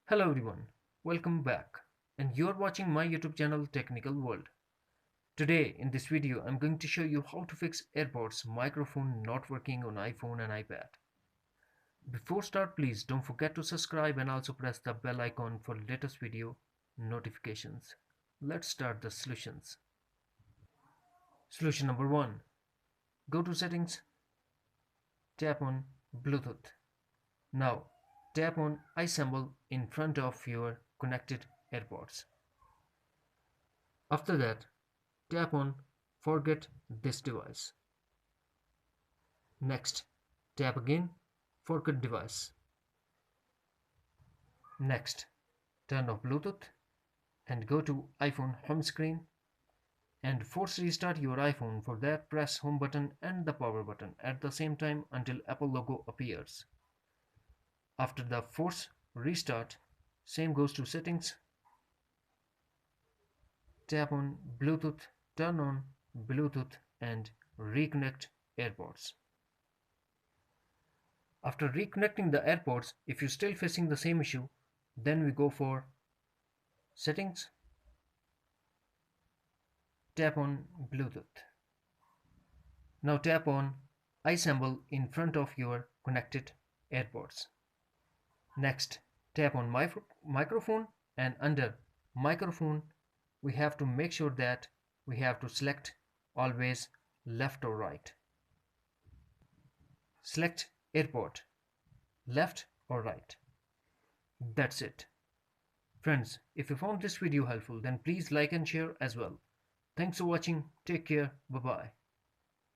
Hello everyone, welcome back, and you're watching my YouTube channel Technical World. Today in this video I'm going to show you how to fix Airpods microphone not working on iPhone and iPad. Before start, please don't forget to subscribe and also press the bell icon for latest video notifications. Let's start the solutions. Solution number 1. Go to settings, tap on Bluetooth. Now tap on I symbol in front of your connected Airpods. After that, tap on Forget this device. Next, tap again Forget device. Next, turn off Bluetooth and go to iPhone home screen and force restart your iPhone. For that, press home button and the power button at the same time until Apple logo appears. After the force restart, same goes to settings. Tap on Bluetooth, turn on Bluetooth and reconnect AirPods. After reconnecting the AirPods, if you're still facing the same issue, then we go for settings, tap on Bluetooth. Now tap on I symbol in front of your connected AirPods. Next, tap on microphone, and under microphone we have to make sure that we have to select always left or right. Select AirPod, left or right. That's it. Friends, if you found this video helpful, then please like and share as well. Thanks for watching. Take care. Bye bye.